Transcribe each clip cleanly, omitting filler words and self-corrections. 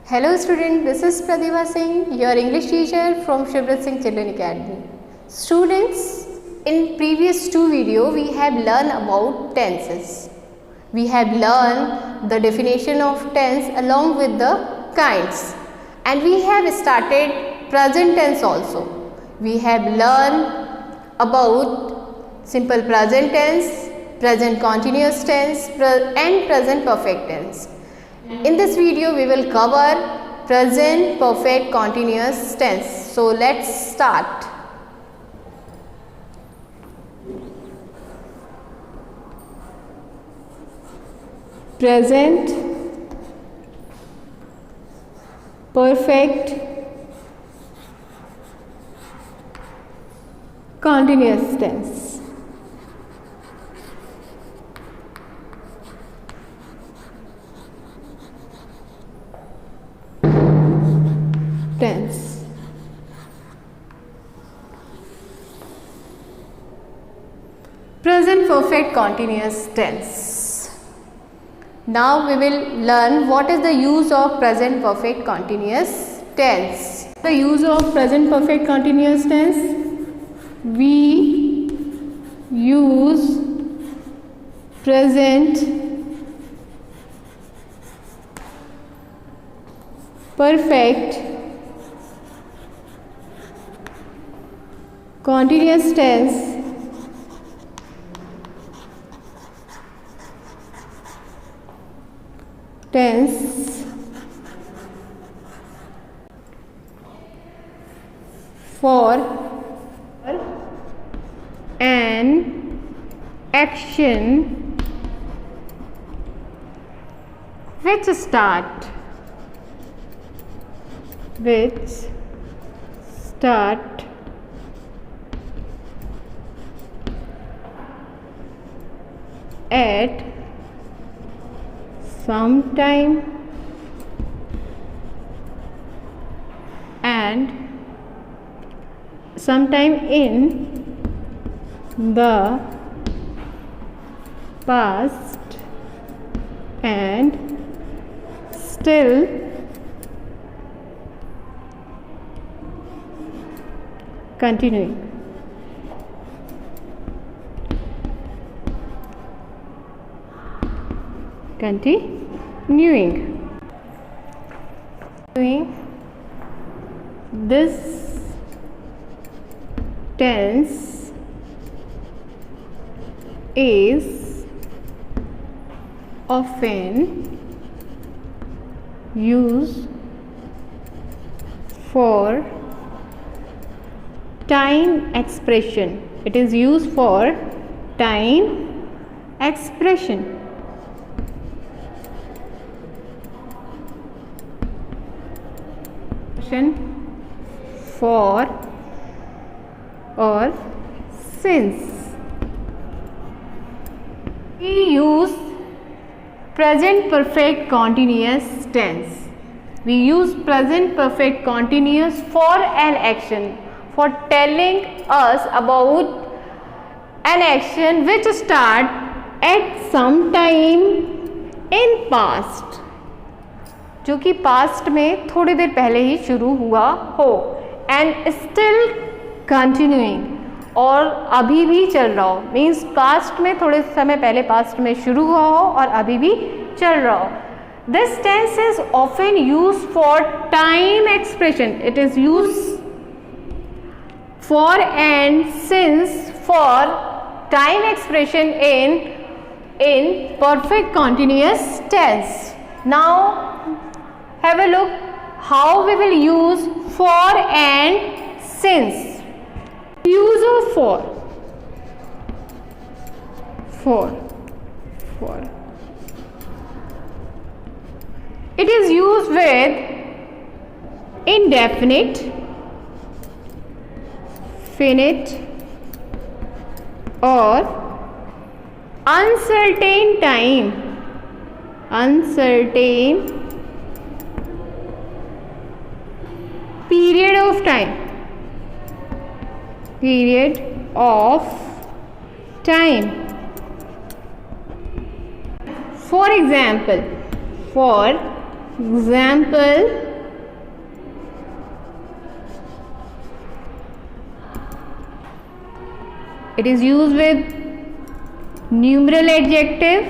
Hello student, this is Pratibha Singh, your English teacher from Shivrat Singh Children Academy. Students, in previous two videos we have learned about tenses. We have learned the definition of tense along with the kinds, and we have started present tense also. We have learned about simple present tense, present continuous tense and present perfect tense. In this video we will cover present perfect continuous tense. So let's start. Present perfect continuous tense. Present perfect continuous tense. Now we will learn what is the use of present perfect continuous tense. The use of present perfect continuous tense. We use present perfect continuous tense for an action which start at some time and sometime in the past and still continuing. This tense is often used for time expression. It is used for time expression. For or since. We use present perfect continuous tense. We use present perfect continuous for an action, for telling us about an action which start at some time in past, जो कि past में थोड़ी देर पहले ही शुरू हुआ हो, and still continuing और अभी भी चल रहा हो. मीन्स पास्ट में थोड़े समय पहले पास्ट में शुरू हुआ हो और अभी भी चल रहा हो. This tense is often use for time expression. It is use for and since for time expression in perfect continuous tense. Now have a look how we will use for and since. Use of for. It is used with indefinite, finite or uncertain time. Period of time. For example, for Example, it is used with numeral adjective,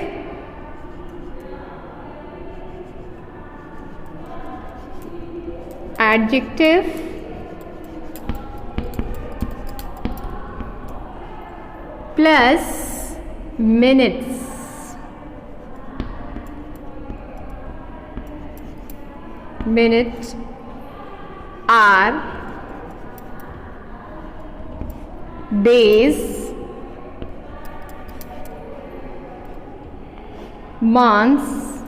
adjective, plus minutes. Minutes, hour, days, months,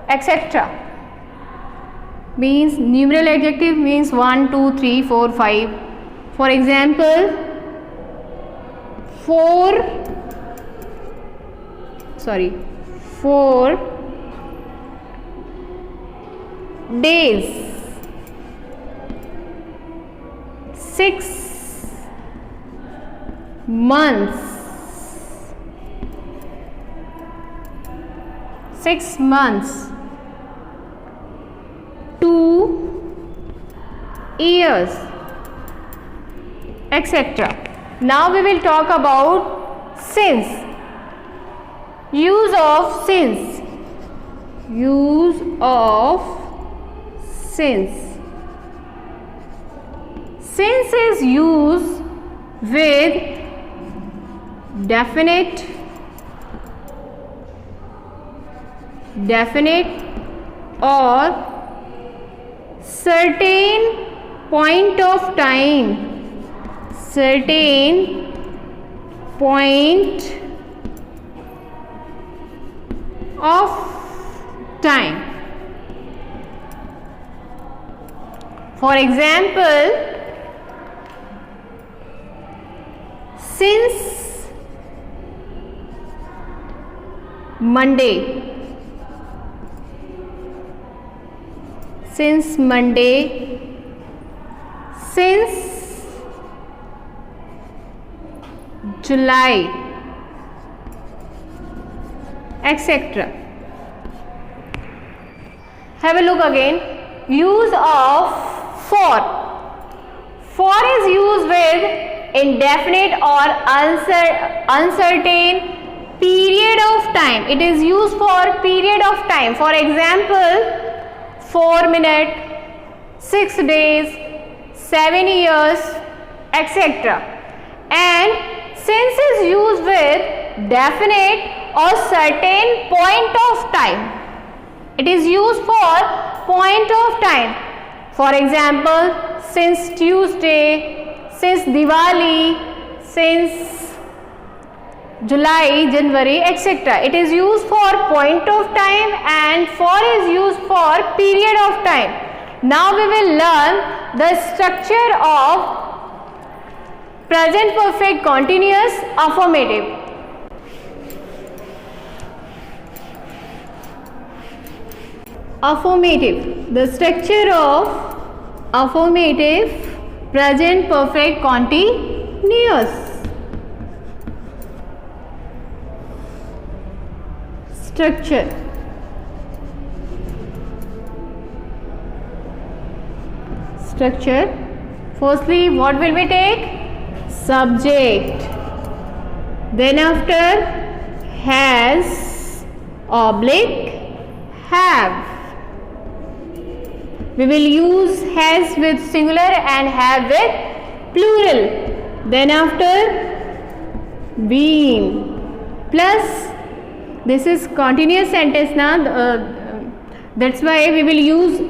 etc. Means numeral adjective means 1, 2, 3, 4, 5. For example, 4 days, 6 months, 6 months, 2 years, etc. Now we will talk about since. Use of since. Use of since. Since is used with definite, or certain point of time, certain point of time. For example, since Monday, since Monday, since July, etc. Have a look again. Use of for. For is used with indefinite or uncertain period of time. It is used for period of time. For example, 4 minutes, 6 days, 7 years, etc. And since is used with definite or certain point of time. It is used for point of time. For example, since Tuesday, since Diwali, since July, January, etc. It is used for point of time and for is used for period of time. Now we will learn the structure of present perfect continuous affirmative. Affirmative. The structure of affirmative present perfect continuous. Structure. Structure. Firstly, what will we take? Subject. Then after has, oblique, have. We will use has with singular and have with plural. Then after been plus, this is continuous sentence now, that's why we will use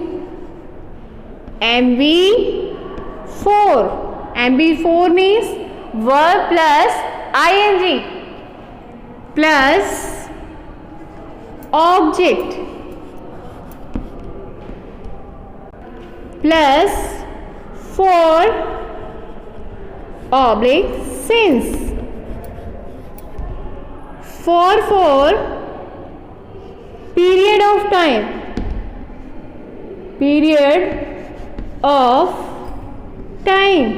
MV4. MV4 means verb plus ing plus object plus for oblique since. For period of time, period of time,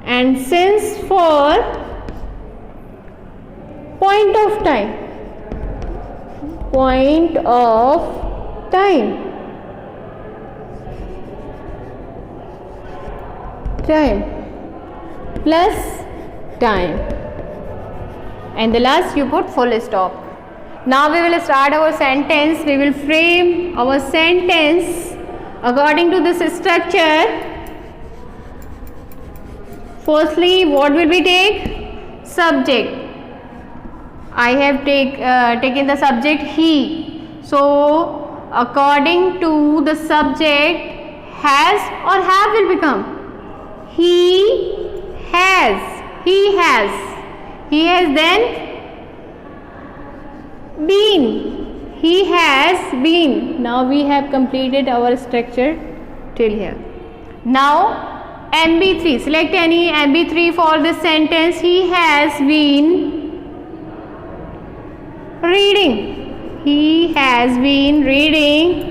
and since for Point of time. Point of time. Time plus time. And the last you put full stop. Now we will start our sentence. We will frame our sentence according to this structure. Firstly, what will we take? Subject. I have taken the subject he. So, according to the subject, has or have will become he has. He has. He has then been. He has been. Now we have completed our structure till here. Now MB3. Select any MB3 for this sentence. He has been reading. He has been reading.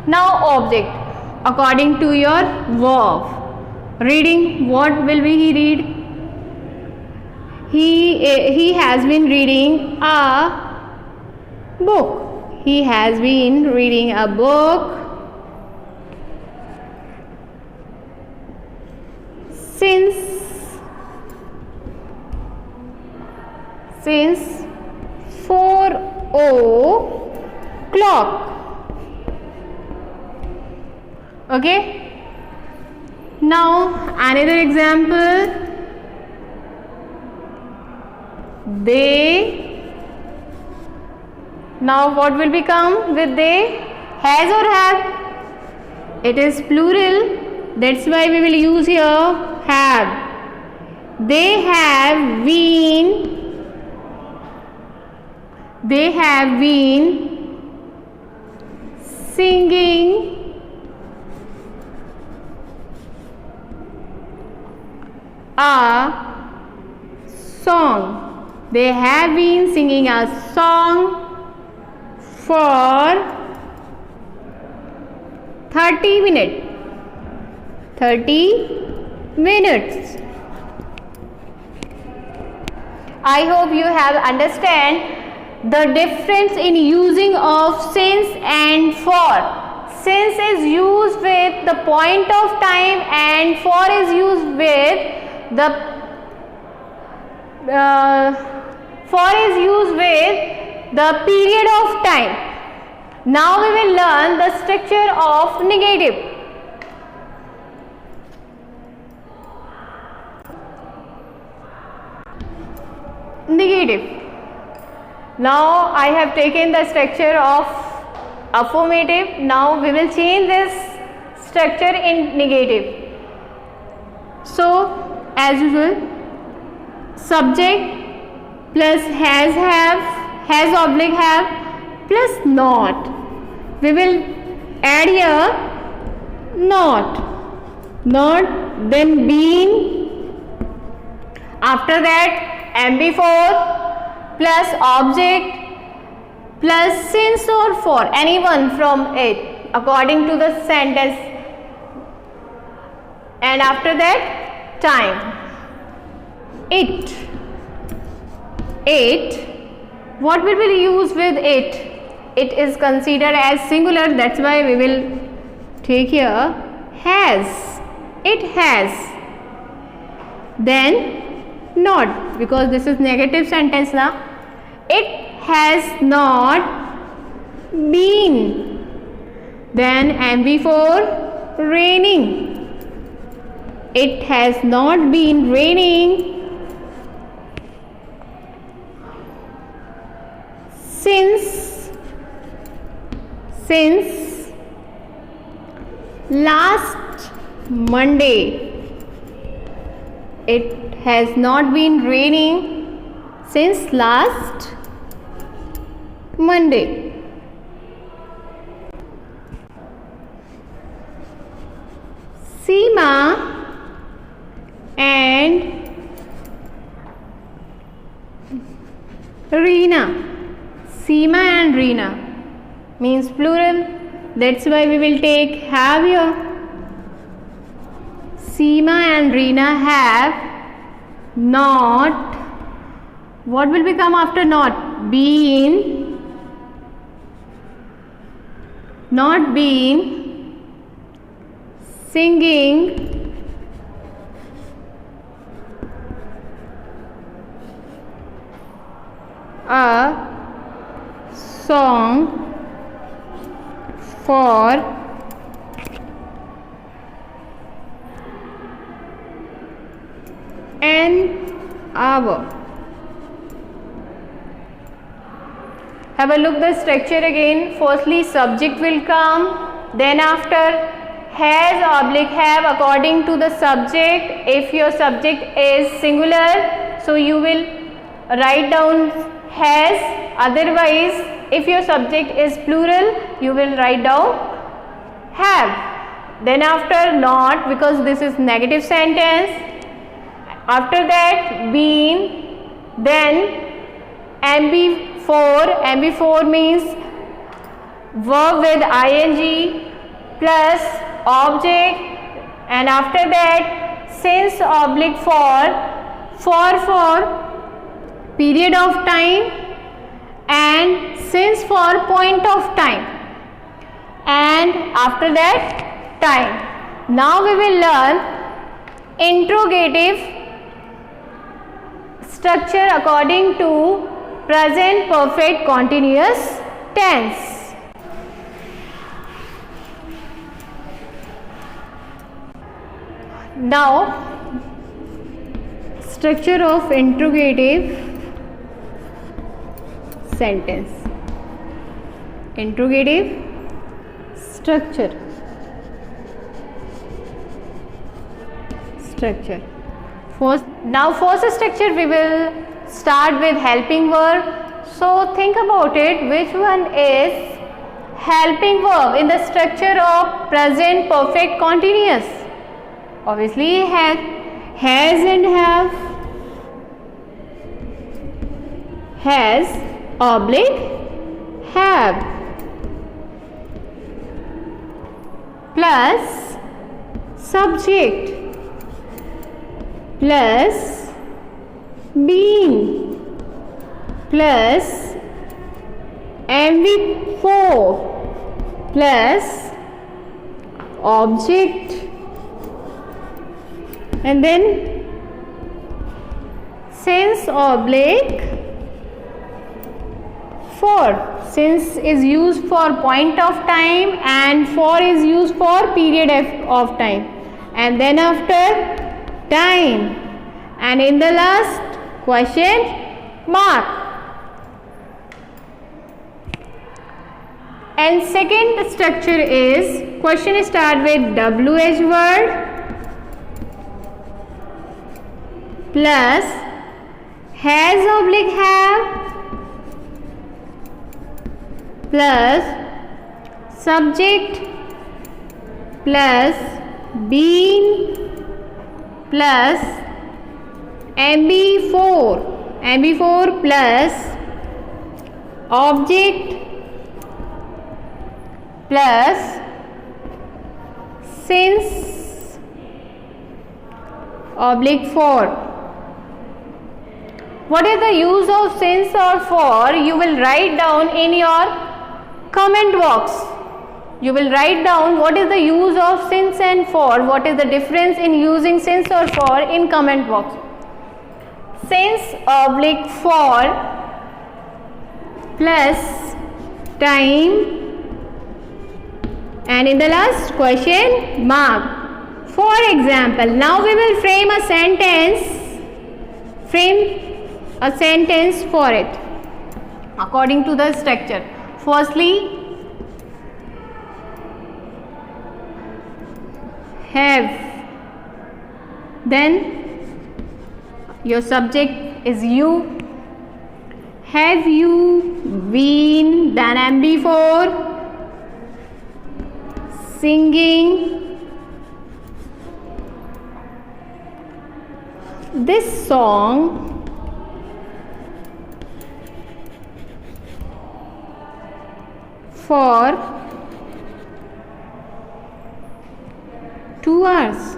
Now object. According to your verb. Reading. What will he read? He has been reading a book. He has been reading a book since 4 o'clock. Okay. Now another example. They. Now what will become with they? Has or have? It is plural. That's why we will use here have. They have been. They have been singing a song. They have been singing a song for 30 minutes. 30 minutes. I hope you have understand the difference in using of since and for. Since is used with the point of time and for is used with the period of time. Now we will learn the structure of negative. Negative. Now I have taken the structure of affirmative. Now we will change this structure in negative. So as usual, subject plus has oblique have plus not. We will add here not, then been. After that MB4 plus object plus since or for, anyone from it according to the sentence, and after that time. It. What will we use with it? It is considered as singular. That's why we will take here has. It has. Then not, because this is negative sentence now. It has not been. Then MB4 raining. It has not been raining since last Monday. It has not been raining since last Monday. Seema and Reena. Seema and Reena means plural. That's why we will take have here. Seema and Reena have not What will become after not? Been, not been, singing, a song for an hour. Have a look the structure again. Firstly, subject will come, then after has oblique have according to the subject. If your subject is singular, so you will write down has, otherwise if your subject is plural, you will write down have. Then after not, because this is negative sentence. After that been, then MB4 means verb with ing plus object, and after that since oblique for period of time, and since for point of time, and after that time. Now we will learn interrogative structure according to present perfect continuous tense. Now, structure of interrogative sentence. Interrogative structure. First structure we will start with helping verb. So think about it, which one is helping verb in the structure of present perfect continuous? Obviously has and have. Has oblique have plus subject plus been plus MV4 plus object, and then since oblique for. Since is used for point of time and for is used for period of time, and then after time, and in the last question mark. And second structure is question start with WH word plus has oblique have plus subject plus been plus MB4 plus object plus since oblique for. What is the use of since or for? You will write down in your comment box. You will write down what is the use of since and for, what is the difference in using since or for in comment box. Since oblique for plus time, and in the last question mark. For example, now we will frame a sentence for it according to the structure. Firstly, have, then your subject is you. Have you been, then MB4 singing this song for 2 hours.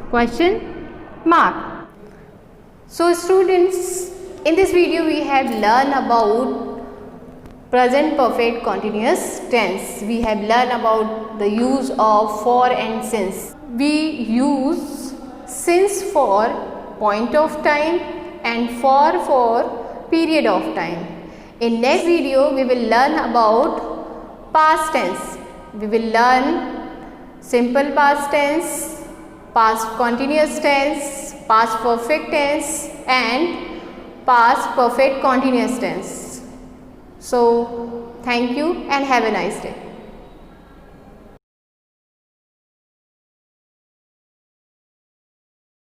question mark. So students, in this video we have learned about present perfect continuous tense. We have learned about the use of for and since. We use since for point of time and for period of time. In next video we will learn about past tense. We will learn simple past tense, past continuous tense, past perfect tense and past perfect continuous tense. So thank you and have a nice day.